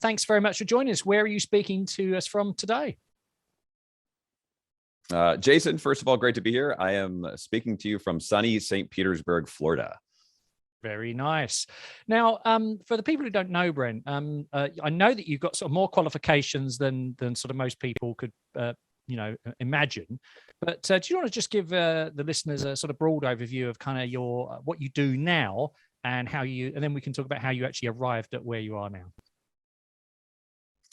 thanks very much for joining us. Where are you speaking to us from today? Jason, first of all, great to be here. I am speaking to you from sunny St. Petersburg, Florida. Very nice. Now, for the people who don't know, Brent, I know that you've got sort of more qualifications than sort of most people could, imagine. But do you want to just give the listeners a sort of broad overview of kind of your what you do now and and then we can talk about how you actually arrived at where you are now.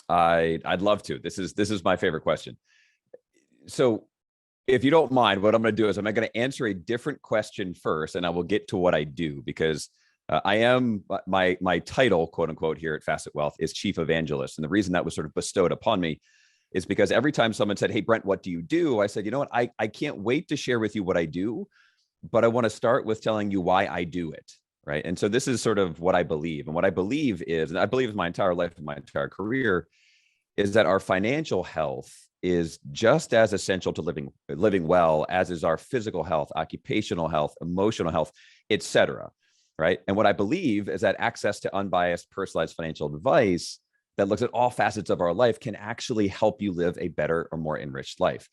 I'd love to. This is my favorite question. So if you don't mind, what I'm going to do is I'm going to answer a different question first, and I will get to what I do, because I am my title, quote unquote, here at Facet Wealth is Chief Evangelist. And the reason that was sort of bestowed upon me is because every time someone said, "Hey, Brent, what do you do?" I said, you know what, I can't wait to share with you what I do, but I want to start with telling you why I do it. Right. And so this is sort of what I believe. And what I believe is, and I believe my entire life and my entire career, is that our financial health is just as essential to living well as is our physical health, occupational health, emotional health, etc. Right. And what I believe is that access to unbiased, personalized financial advice that looks at all facets of our life can actually help you live a better or more enriched life.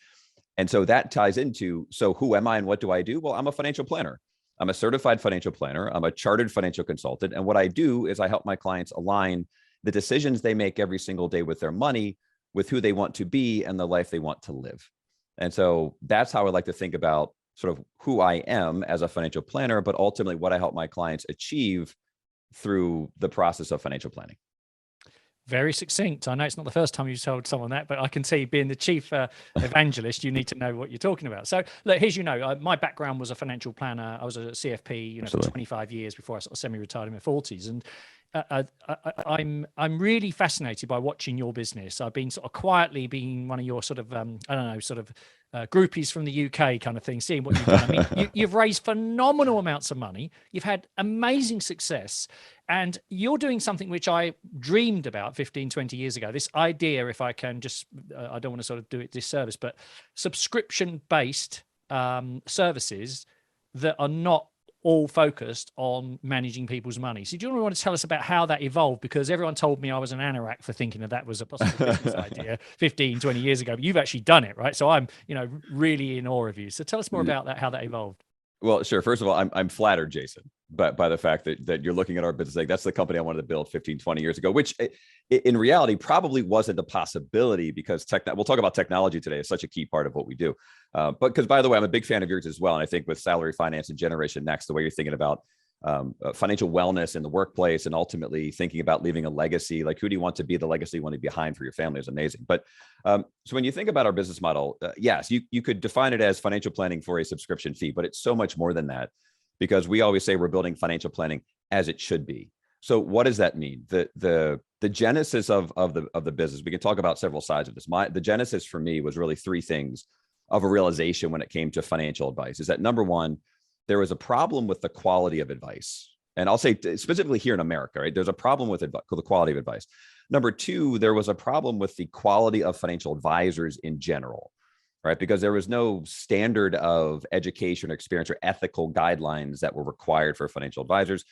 And so that ties into, so who am I and what do I do? Well, I'm a financial planner. I'm a certified financial planner. I'm a chartered financial consultant. And what I do is I help my clients align the decisions they make every single day with their money, with who they want to be and the life they want to live. And so that's how I like to think about sort of who I am as a financial planner, but ultimately what I help my clients achieve through the process of financial planning. Very succinct. I know it's not the first time you've told someone that, but I can see being the chief evangelist, you need to know what you're talking about. So look, here's, my background was a financial planner. I was a CFP, for 25 years before I sort of semi-retired in my 40s. And I'm really fascinated by watching your business. I've been sort of quietly being one of your sort of, groupies from the UK kind of thing, seeing what you've done. I mean, you've raised phenomenal amounts of money. You've had amazing success. And you're doing something which I dreamed about 15, 20 years ago. This idea, if I can just, I don't want to sort of do it disservice, but subscription-based services that are not all focused on managing people's money. So do you want to tell us about how that evolved? Because everyone told me I was an anorak for thinking that was a possible business idea 15, 20 years ago, but you've actually done it, right? So I'm, really in awe of you. So tell us more about that, how that evolved. Well, sure. First of all, I'm flattered, Jason, but by the fact that you're looking at our business, like that's the company I wanted to build 15, 20 years ago, which in reality probably wasn't a possibility because we'll talk about technology today. It's such a key part of what we do. But because, by the way, I'm a big fan of yours as well. And I think with salary finance and Generation Next, the way you're thinking about financial wellness in the workplace and ultimately thinking about leaving a legacy, like who do you want to be the legacy you want to be behind for your family is amazing. But so when you think about our business model, yes, you could define it as financial planning for a subscription fee, but it's so much more than that because we always say we're building financial planning as it should be. So what does that mean? The genesis of the business, we can talk about several sides of this. The genesis for me was really three things of a realization when it came to financial advice is that number one, there was a problem with the quality of advice. And I'll say specifically here in America, right? There's a problem with the quality of advice. Number two, there was a problem with the quality of financial advisors in general, right? Because there was no standard of education or experience or ethical guidelines that were required for financial advisors.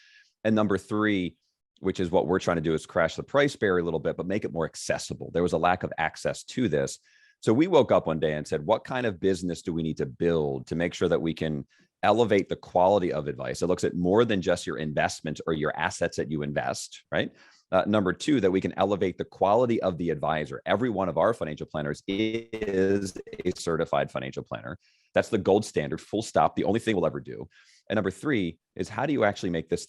And number three, which is what we're trying to do, is crash the price barrier a little bit, but make it more accessible. There was a lack of access to this. So we woke up one day and said, what kind of business do we need to build to make sure that we can elevate the quality of advice? It looks at more than just your investment or your assets that you invest, right? Number two, that we can elevate the quality of the advisor. Every one of our financial planners is a certified financial planner. That's the gold standard, full stop, the only thing we'll ever do. And number three is how do you actually make this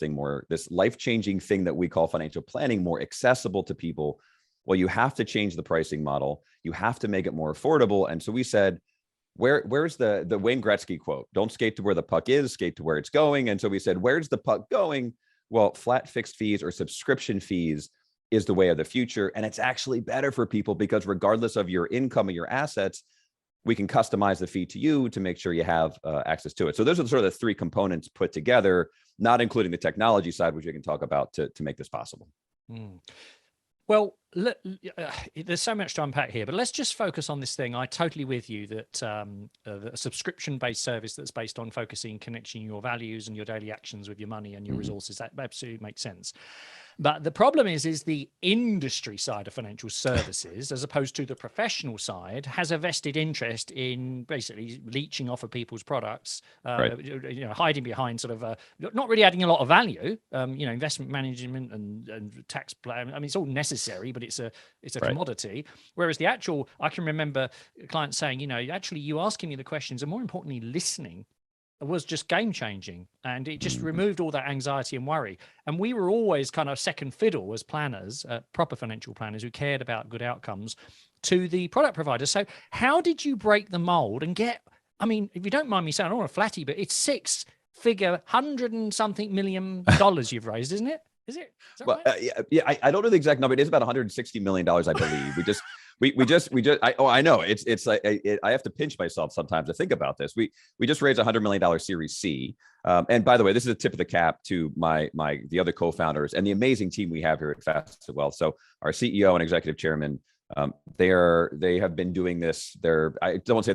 life-changing thing that we call financial planning more accessible to people? Well, you have to change the pricing model. You have to make it more affordable. And so we said, where's the Wayne Gretzky quote? Don't skate to where the puck is, skate to where it's going. And so we said, where's the puck going? Well, flat fixed fees or subscription fees is the way of the future. And it's actually better for people because regardless of your income or your assets, we can customize the fee to you to make sure you have access to it. So those are sort of the three components put together, not including the technology side, which we can talk about to make this possible. Mm. Well, there's so much to unpack here, but let's just focus on this thing. I totally with you that a subscription-based service that's based on focusing, connecting your values and your daily actions with your money and your resources, that absolutely makes sense. But the problem is the industry side of financial services, as opposed to the professional side, has a vested interest in basically leeching off of people's products, Right. hiding behind sort of not really adding a lot of value. Investment management and tax plan. I mean, it's all necessary, but it's a Right. commodity. Whereas I can remember clients saying, actually, you asking me the questions, and more importantly, listening, was just game changing, and it just removed all that anxiety and worry. And we were always kind of second fiddle as planners, proper financial planners who cared about good outcomes, to the product providers. So how did you break the mold and get, I mean, if you don't mind me saying, I don't want to flatty, but it's six-figure, $100 and something million you've raised, isn't it? Is that Well, right? I don't know the exact number. It is about $160 million, I believe. I know it's like, I have to pinch myself sometimes to think about this. We just raised $100 million Series C. And by the way, this is a tip of the cap to the other co-founders and the amazing team we have here at Facet Wealth. So our CEO and executive chairman, they have been doing this. I'll say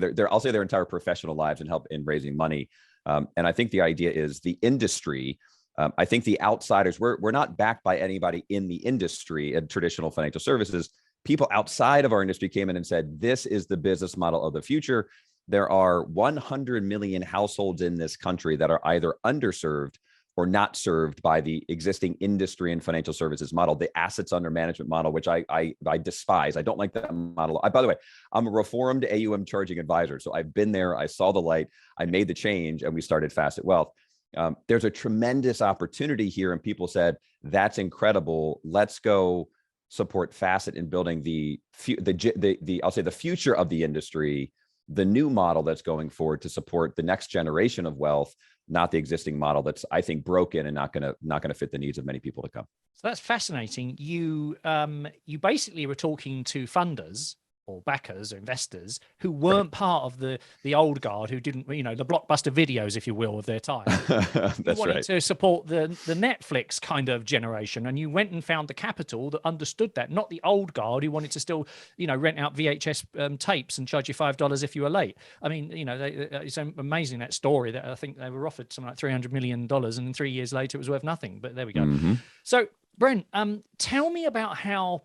their entire professional lives in raising money. And I think the idea is the industry. I think the outsiders, we're not backed by anybody in the industry and traditional financial services. People outside of our industry came in and said, this is the business model of the future. There are 100 million households in this country that are either underserved or not served by the existing industry and financial services model, the assets under management model, which I despise. I don't like that model. By the way, I'm a reformed AUM charging advisor. So I've been there. I saw the light. I made the change, and we started Facet Wealth. There's a tremendous opportunity here, and people said, that's incredible. Let's go support Facet in building I'll say the future of the industry, the new model that's going forward to support the next generation of wealth, not the existing model that's, I think, broken and not going to fit the needs of many people to come. So that's fascinating. You basically were talking to funders or backers or investors who weren't part of the old guard, who didn't, the blockbuster videos, if you will, of their time. You wanted to support the Netflix kind of generation, and you went and found the capital that understood that, not the old guard who wanted to still, rent out VHS tapes and charge you $5 if you were late. I mean, it's amazing, that story, that I think they were offered something like $300 million, and 3 years later it was worth nothing. But there we go. Mm-hmm. So, Brent, tell me about how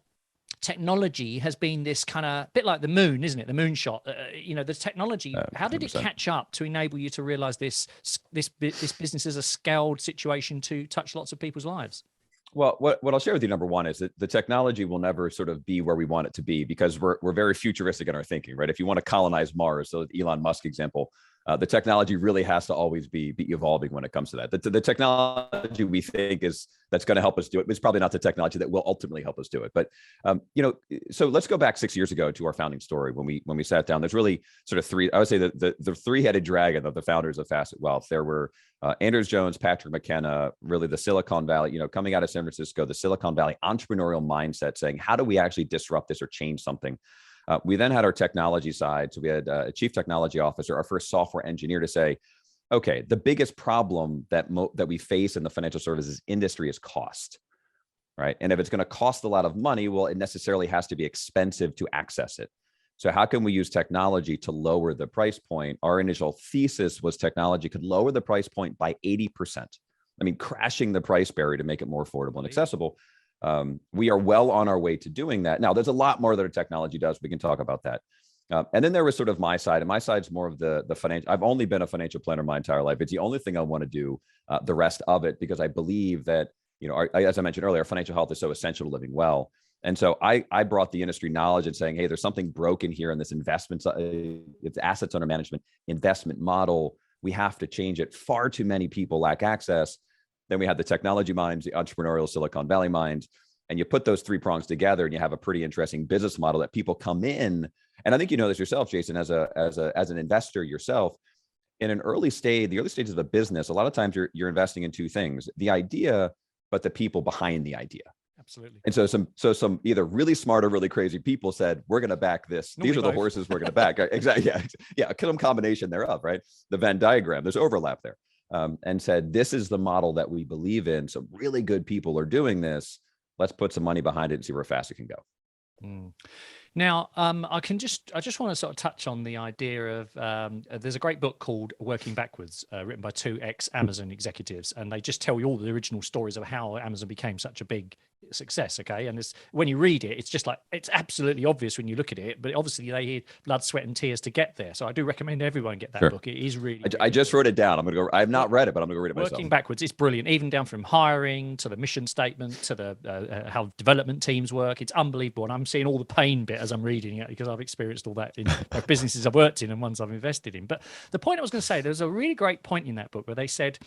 technology has been this kind of bit like the moon, isn't it? The moonshot. The technology. How did it catch up to enable you to realize this business is a scaled situation to touch lots of people's lives? Well, what I'll share with you, number one, is that the technology will never sort of be where we want it to be, because we're very futuristic in our thinking, right? If you want to colonize Mars, so Elon Musk example, the technology really has to always be evolving when it comes to that. The technology we think that's going to help us do it is probably not the technology that will ultimately help us do it. But so let's go back 6 years ago to our founding story when we sat down. There's really sort of three. I would say the three-headed dragon of the founders of Facet Wealth. There were Anders Jones, Patrick McKenna, really the Silicon Valley, coming out of San Francisco, the Silicon Valley entrepreneurial mindset, saying, how do we actually disrupt this or change something? We then had our technology side. So we had a chief technology officer, our first software engineer, to say, okay, the biggest problem that we face in the financial services industry is cost, right? And if it's going to cost a lot of money, well, it necessarily has to be expensive to access it. So how can we use technology to lower the price point? Our initial thesis was technology could lower the price point by 80%. I mean, crashing the price barrier to make it more affordable and accessible. We are well on our way to doing that. Now, there's a lot more that our technology does. We can talk about that. And then there was sort of my side, and my side's more of the financial. I've only been a financial planner my entire life. It's the only thing I want to do the rest of it, because I believe that, as I mentioned earlier, financial health is so essential to living well. And so I brought the industry knowledge and saying, hey, there's something broken here in this investment, it's assets under management investment model. We have to change it. Far too many people lack access. Then we had the technology minds, the entrepreneurial Silicon Valley minds, and you put those three prongs together and you have a pretty interesting business model that people come in. And I think you know this yourself, Jason, as an investor yourself, in the early stages of a business, a lot of times you're investing in two things: the idea, but the people behind the idea. Absolutely. And so some either really smart or really crazy people said, we're going to back this. These are the horses we're going to back. Exactly. Yeah. A combination thereof, right? The Venn diagram, there's overlap there. And said, this is the model that we believe in. So really good people are doing this. Let's put some money behind it and see where fast it can go. Now, I just want to sort of touch on the idea of there's a great book called Working Backwards, written by two ex-Amazon executives, and they just tell you all the original stories of how Amazon became such a big success. Okay, and when you read it, it's just like it's absolutely obvious when you look at it, but obviously they had blood, sweat, and tears to get there. So I do recommend everyone get that Sure. book. It is really. I just wrote it down. I'm gonna go. I have not read it, but I'm gonna go read it myself. Working Backwards, it's brilliant. Even down from hiring to the mission statement to the how development teams work. It's unbelievable, and I'm seeing all the pain bit as I'm reading it because I've experienced all that in businesses I've worked in and ones I've invested in. But the point I was going to say, there's a really great point in that book where they said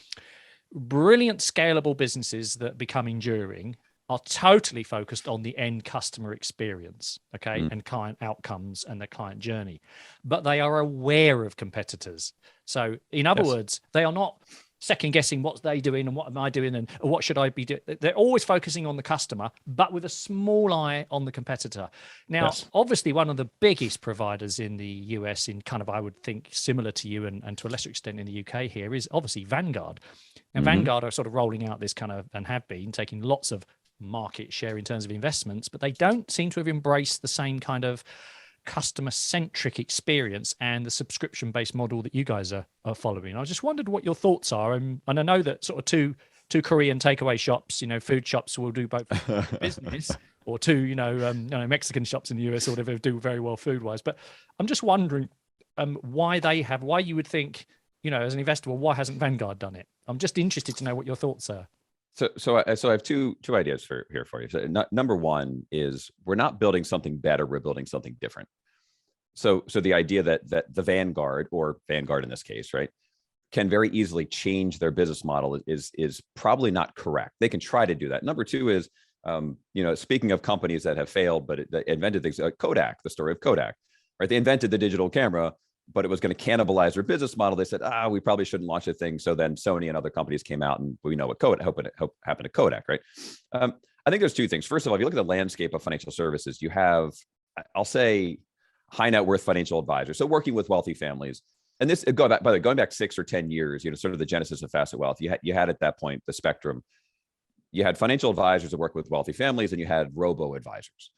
brilliant scalable businesses that become enduring are totally focused on the end customer experience, okay, and client outcomes and the client journey, but they are aware of competitors. So in other words, they are not second guessing what they doing and what am I doing and what should I be doing. They're always focusing on the customer, but with a small eye on the competitor. Now, obviously, one of the biggest providers in the US, in kind of, I would think, similar to you and to a lesser extent in the UK here, is obviously Vanguard. And Vanguard are sort of rolling out this kind of, and have been taking lots of market share in terms of investments, but they don't seem to have embraced the same kind of customer-centric experience and the subscription-based model that you guys are following. I just wondered what your thoughts are, and I know that sort of two Korean takeaway shops, food shops will do both business, or two, Mexican shops in the US or whatever do very well food-wise. But I'm just wondering why you would think, as an investor, well, why hasn't Vanguard done it? I'm just interested to know what your thoughts are. So I have two ideas here for you. So number one is we're not building something better; we're building something different. So the idea that the Vanguard, or Vanguard in this case, right, can very easily change their business model is probably not correct. They can try to do that. Number two is, speaking of companies that have failed but invented things, Kodak, the story of Kodak, right? They invented the digital camera, but it was going to cannibalize their business model. They said, we probably shouldn't launch a thing. So then Sony and other companies came out, and we know what happened to Kodak, right? I think there's two things. First of all, if you look at the landscape of financial services, you have, I'll say, high net worth financial advisors. So working with wealthy families. And this, going back 6 or 10 years, sort of the genesis of Facet Wealth, you had at that point the spectrum. You had financial advisors that work with wealthy families, and you had robo advisors.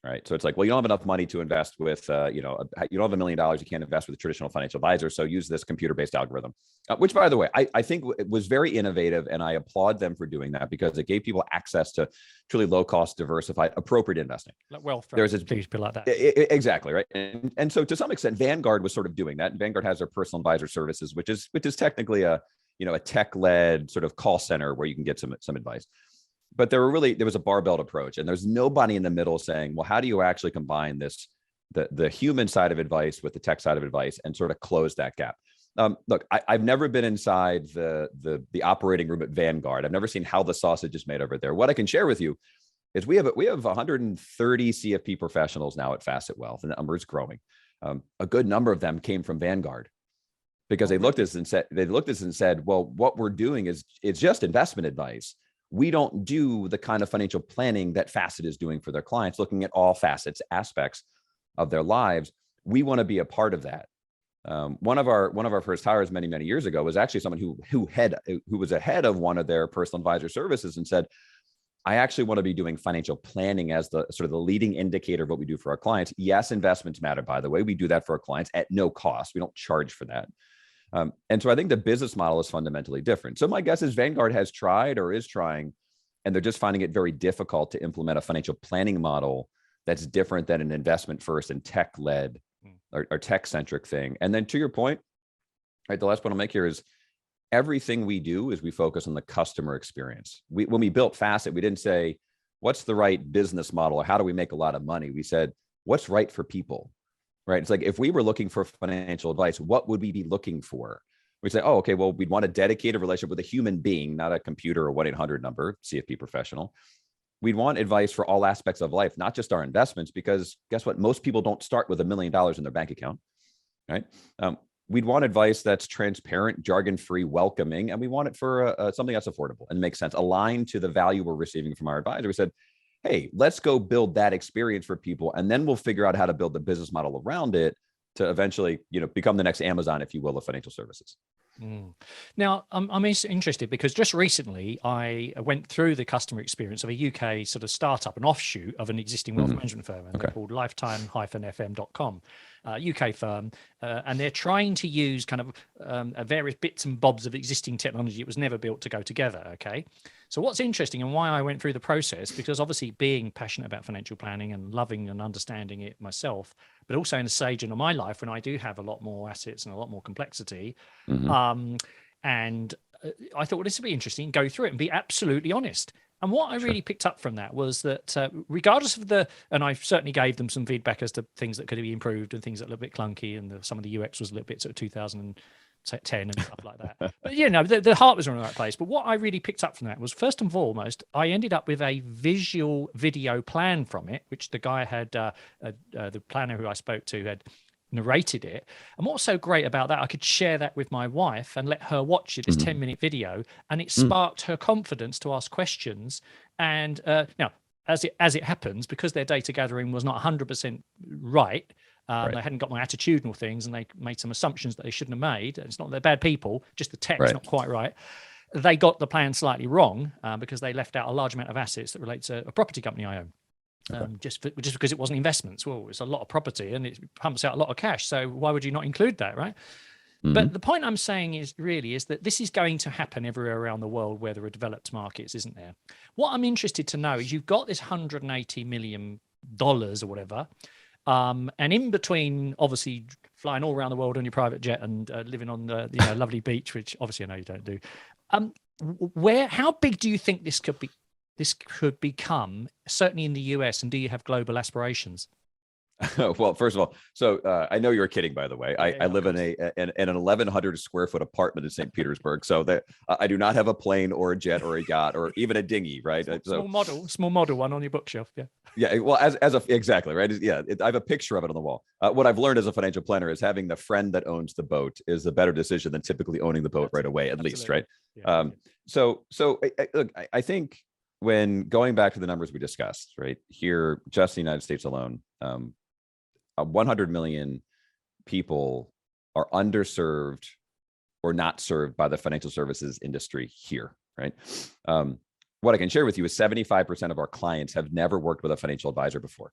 Right. So it's like, well, you don't have enough money to invest with, you don't have $1 million. You can't invest with a traditional financial advisor. So use this computer-based algorithm, which, by the way, I think it was very innovative, and I applaud them for doing that because it gave people access to truly low-cost, diversified, appropriate investing. Like wealth. There's people like that. Exactly. Right. And so to some extent, Vanguard was sort of doing that. And Vanguard has their personal advisor services, which is technically a tech-led sort of call center where you can get some advice. But there was a barbell approach, and there's nobody in the middle saying, well, how do you actually combine the human side of advice with the tech side of advice and sort of close that gap? Look, I've never been inside the operating room at Vanguard. I've never seen how the sausage is made over there. What I can share with you is we have 130 CFP professionals now at Facet Wealth, and the number is growing. A good number of them came from Vanguard because they looked at us and said, well, what we're doing it's just investment advice. We don't do the kind of financial planning that Facet is doing for their clients, looking at all facets, aspects of their lives. We want to be a part of that. One of our first hires many years ago was actually someone who was a head of one of their personal advisor services and said, I actually want to be doing financial planning as the sort of the leading indicator of what we do for our clients. Yes, investments matter, by the way. We do that for our clients at no cost. We don't charge for that. And so I think the business model is fundamentally different. So my guess is Vanguard has tried or is trying, and they're just finding it very difficult to implement a financial planning model that's different than an investment first and tech-led or tech-centric thing. And then to your point, right, the last point I'll make here is everything we do is we focus on the customer experience. When we built Facet, we didn't say, what's the right business model or how do we make a lot of money? We said, what's right for people? Right. It's like if we were looking for financial advice, what would we be looking for? We'd say, oh, okay, well, we'd want a dedicated relationship with a human being, not a computer or 1-800 number, CFP professional. We'd want advice for all aspects of life, not just our investments, because guess what? Most people don't start with $1 million in their bank account. Right. We'd want advice that's transparent, jargon-free, welcoming, and we want it for something that's affordable and makes sense, aligned to the value we're receiving from our advisor. We said, hey, let's go build that experience for people, and then we'll figure out how to build the business model around it to eventually, become the next Amazon, if you will, of financial services. Now, I'm interested because just recently I went through the customer experience of a UK sort of startup, an offshoot of an existing wealth management firm, and they're called lifetime-fm.com, UK firm, and they're trying to use kind of various bits and bobs of existing technology. It was never built to go together, okay? So what's interesting and why I went through the process, because obviously being passionate about financial planning and loving and understanding it myself, but also in a stage in my life when I do have a lot more assets and a lot more complexity, and I thought, well, this would be interesting, go through it and be absolutely honest. And what I really picked up from that was that regardless of and I certainly gave them some feedback as to things that could be improved and things that look a bit clunky, and some of the UX was a little bit sort of 2010 and stuff like that. But, you know, the heart was in the right place. But what I really picked up from that was, first and foremost, I ended up with a visual video plan from it, which the guy had, the planner who I spoke to had narrated it. And what's so great about that, I could share that with my wife and let her watch it, this 10-minute video, and it sparked her confidence to ask questions. And now, as it happens, because their data gathering was not 100% right, they hadn't got my attitudinal things, and they made some assumptions that they shouldn't have made. It's not they're bad people, just the tech's not quite right. They got the plan slightly wrong because they left out a large amount of assets that relate to a property company I own. Just because it wasn't investments. Well, it's a lot of property and it pumps out a lot of cash. So why would you not include that, right? But the point I'm saying is that this is going to happen everywhere around the world where there are developed markets, isn't there? What I'm interested to know is you've got this $180 million or whatever, and in between, obviously flying all around the world on your private jet and living on the lovely beach, which obviously I know you don't do. How big do you think this could become, certainly in the US, and do you have global aspirations? Well, first of all, so I know you're kidding, by the way. I live in an 1,100 square foot apartment in St. Petersburg, so that I do not have a plane or a jet or a yacht or even a dinghy, right? Small model one on your bookshelf, yeah. Yeah, well, exactly, right? Yeah, I have a picture of it on the wall. What I've learned as a financial planner is having the friend that owns the boat is a better decision than typically owning the boat right away, at least, right? Yeah, look, I think when going back to the numbers we discussed, right here, just the United States alone, 100 million people are underserved or not served by the financial services industry here, right? What I can share with you is 75% of our clients have never worked with a financial advisor before.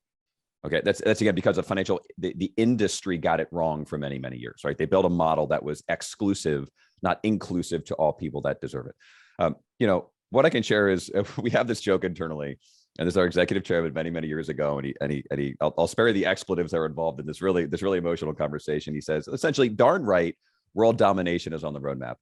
Okay, that's again because of the industry got it wrong for many, many years, right? They built a model that was exclusive, not inclusive to all people that deserve it. What I can share is we have this joke internally, and this is our executive chairman many, many years ago, and I'll spare the expletives that are involved in this really emotional conversation. He says essentially, darn right, world domination is on the roadmap.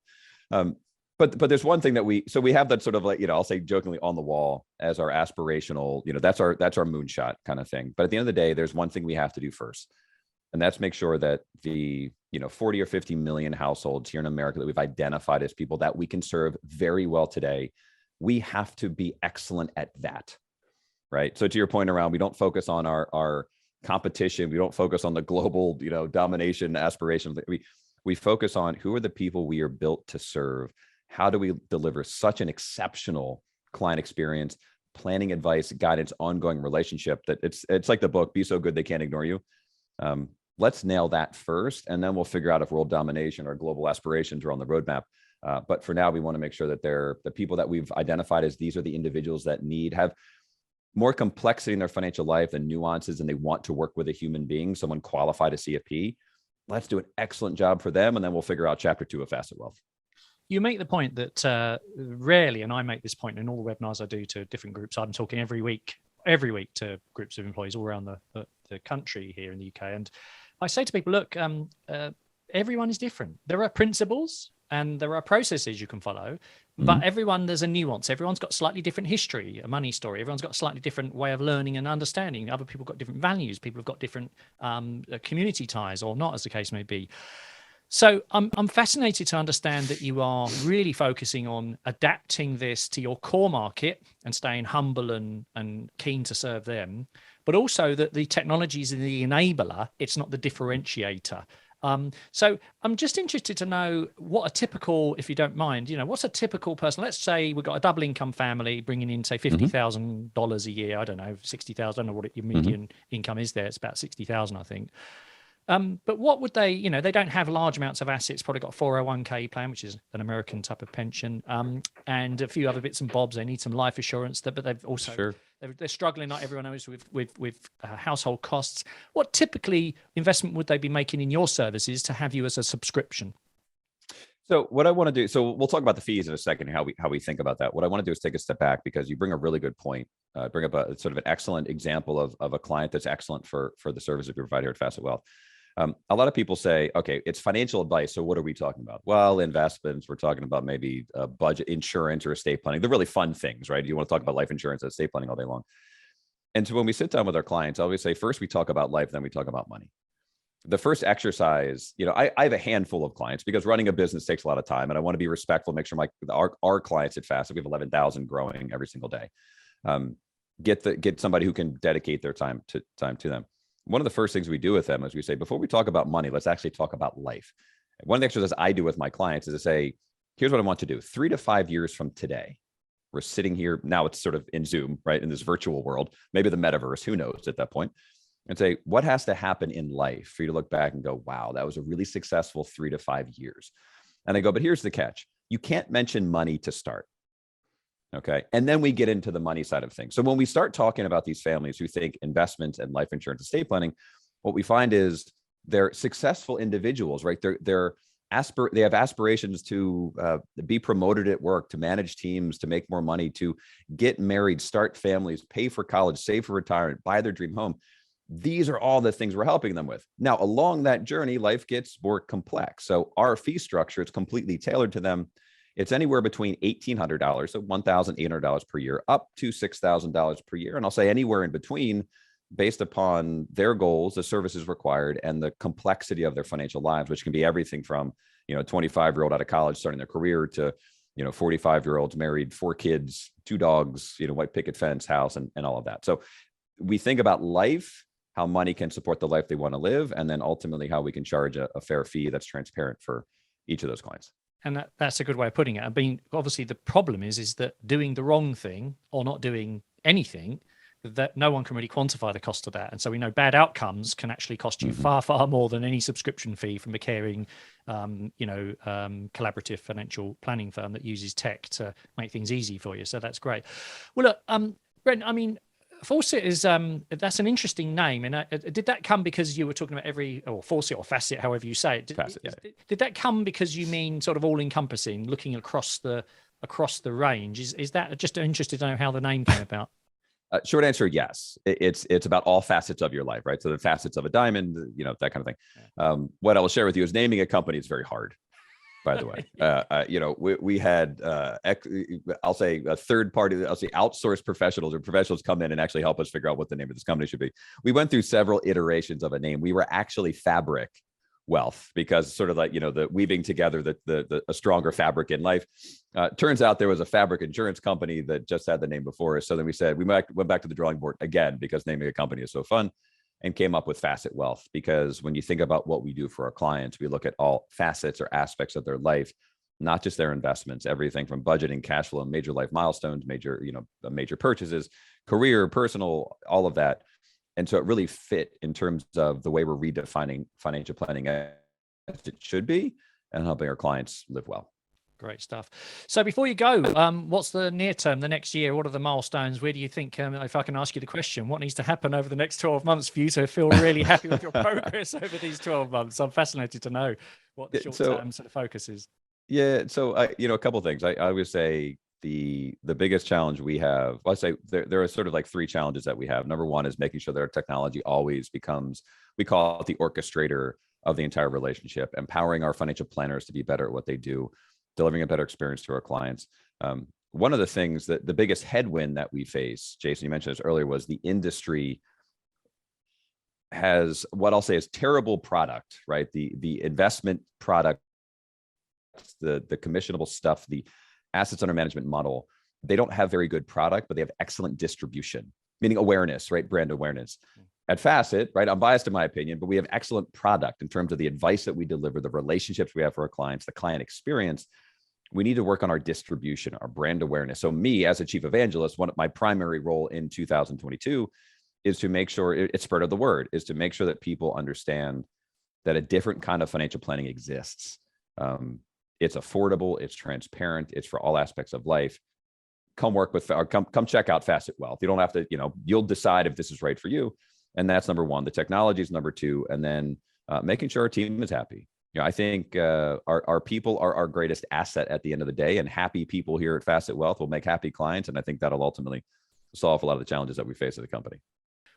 But there's one thing that we have that sort of like, I'll say jokingly on the wall as our aspirational, that's our moonshot kind of thing. But at the end of the day, there's one thing we have to do first, and that's make sure that the 40 or 50 million households here in America that we've identified as people that we can serve very well today, we have to be excellent at that, right? So to your point around, we don't focus on our competition. We don't focus on the global, domination aspirations. We focus on who are the people we are built to serve. How do we deliver such an exceptional client experience, planning advice, guidance, ongoing relationship that it's like the book, Be So Good They Can't Ignore You. Let's nail that first, and then we'll figure out if world domination or global aspirations are on the roadmap. But for now, we want to make sure that they're the people that we've identified as these are the individuals that have more complexity in their financial life and nuances, and they want to work with a human being, someone qualified as CFP. Let's do an excellent job for them, and then we'll figure out chapter 2 of Facet Wealth. You make the point that rarely, and I make this point in all the webinars I do to different groups, I'm talking every week to groups of employees all around the country here in the UK. And I say to people, look, everyone is different. There are principles and there are processes you can follow, but there's a nuance. Everyone's got slightly different history, a money story. Everyone's got a slightly different way of learning and understanding. Other people got different values. People have got different community ties or not, as the case may be. So I'm fascinated to understand that you are really focusing on adapting this to your core market and staying humble and keen to serve them, but also that the technology is the enabler. It's not the differentiator. So I'm just interested to know what a typical, if you don't mind, what's a typical person? Let's say we've got a double income family bringing in, say, $50,000 a year. I don't know, 60,000. I don't know what your median income is there. It's about 60,000, I think. But what would they, they don't have large amounts of assets, probably got a 401k plan, which is an American type of pension, and a few other bits and bobs. They need some life assurance, but they've also, Sure. they're struggling, like everyone knows, with household costs. What typically investment would they be making in your services to have you as a subscription? So what I want to do, so we'll talk about the fees in a second, how we think about that. What I want to do is take a step back, because you bring a really good point, bring up a sort of an excellent example of a client that's excellent for the services we provide here at Facet Wealth. A lot of people say, okay, it's financial advice. So what are we talking about? Well, investments, we're talking about maybe budget, insurance, or estate planning. They're really fun things, right? You want to talk about life insurance and estate planning all day long. And so when we sit down with our clients, I always say, first we talk about life, then we talk about money. The first exercise, I have a handful of clients, because running a business takes a lot of time, and I want to be respectful, make sure our clients at Facet, we have 11,000 growing every single day. Get somebody who can dedicate their time to them. One of the first things we do with them is we say, before we talk about money, let's actually talk about life. One of the exercises I do with my clients is to say, here's what I want to do. 3 to 5 years from today, we're sitting here now, it's sort of in Zoom, right? In this virtual world, maybe the metaverse, who knows at that point, and say, what has to happen in life for you to look back and go, wow, that was a really successful 3 to 5 years. And I go, but here's the catch. You can't mention money to start. Okay. And then we get into the money side of things. So when we start talking about these families who think investments and life insurance, estate planning, what we find is they're successful individuals, right? They have aspirations to be promoted at work, to manage teams, to make more money, to get married, start families, pay for college, save for retirement, buy their dream home. These are all the things we're helping them with. Now, along that journey, life gets more complex. So our fee structure is completely tailored to them. It's anywhere between $1,800, so $1,800 per year, up to $6,000 per year. And I'll say anywhere in between, based upon their goals, the services required, and the complexity of their financial lives, which can be everything from, a 25-year-old out of college starting their career to, 45-year-olds married, 4 kids, 2 dogs, white picket fence, house, and all of that. So we think about life, how money can support the life they want to live, and then ultimately how we can charge a fair fee that's transparent for each of those clients. And that's a good way of putting it. I mean, obviously the problem is that doing the wrong thing or not doing anything, that no one can really quantify the cost of that. And so we know bad outcomes can actually cost you far, far more than any subscription fee from a caring, collaborative financial planning firm that uses tech to make things easy for you. So that's great. Well, look, Brent, I mean, Facet is that's an interesting name, and did that come because you were talking about Facet or Facet, however you say it? Facet, yeah. Did that come because you mean sort of all encompassing, looking across the range? Is that just interested to know how the name came about? Short answer, yes. It's about all facets of your life, right? So the facets of a diamond, that kind of thing. Yeah. What I will share with you is naming a company is very hard. By the way, we had, I'll say a third party, I'll say outsourced professionals or professionals come in and actually help us figure out what the name of this company should be. We went through several iterations of a name. We were actually Fabric Wealth, because sort of like, the weaving together a stronger fabric in life. Turns out there was a fabric insurance company that just had the name before us. So then we said, we went back to the drawing board again, because naming a company is so fun, and came up with Facet Wealth. Because when you think about what we do for our clients, we look at all facets or aspects of their life, not just their investments, everything from budgeting, cash flow, major life milestones, major purchases, career, personal, all of that. And so it really fit in terms of the way we're redefining financial planning as it should be, and helping our clients live well. Great stuff. So before you go, what's the near term, the next year? What are the milestones? Where do you think, if I can ask you the question, what needs to happen over the next 12 months for you to feel really happy with your progress over these 12 months? I'm fascinated to know what the short term sort of focus is. Yeah. So, a couple of things. I would say the biggest challenge we have, well, I say there are sort of like 3 challenges that we have. Number one is making sure that our technology always becomes, we call it the orchestrator of the entire relationship, empowering our financial planners to be better at what they do, delivering a better experience to our clients. One of the things that the biggest headwind that we face, Jason, you mentioned this earlier, was the industry has what I'll say is terrible product, right? The investment product, the commissionable stuff, the assets under management model, they don't have very good product, but they have excellent distribution, meaning awareness, right? Brand awareness. At Facet, right? I'm biased in my opinion, but we have excellent product in terms of the advice that we deliver, the relationships we have for our clients, the client experience. We need to work on our distribution, our brand awareness. So me as a chief evangelist, one of my primary role in 2022 is to make sure it's spread of the word, is to make sure that people understand that a different kind of financial planning exists. It's affordable, it's transparent, it's for all aspects of life. Come work with, or come check out Facet Wealth. You don't have to, you'll decide if this is right for you. And that's number one. The technology is number two. And then making sure our team is happy. I think our people are our greatest asset at the end of the day, and happy people here at Facet Wealth will make happy clients. And I think that'll ultimately solve a lot of the challenges that we face as a company.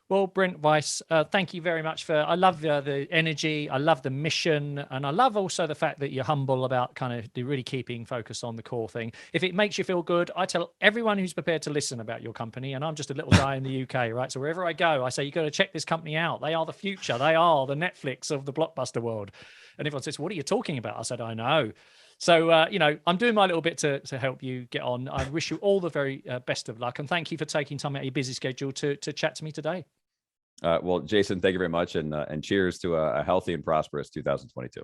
Well, Brent Weiss, thank you very much I love the energy. I love the mission. And I love also the fact that you're humble about kind of really keeping focus on the core thing. If it makes you feel good, I tell everyone who's prepared to listen about your company, and I'm just a little guy in the UK, right? So wherever I go, I say, you got to check this company out. They are the future. They are the Netflix of the blockbuster world. And everyone says, what are you talking about? I said, I know. So, I'm doing my little bit to help you get on. I wish you all the very best of luck. And thank you for taking time out of your busy schedule to chat to me today. Well, Jason, thank you very much. And cheers to a healthy and prosperous 2022.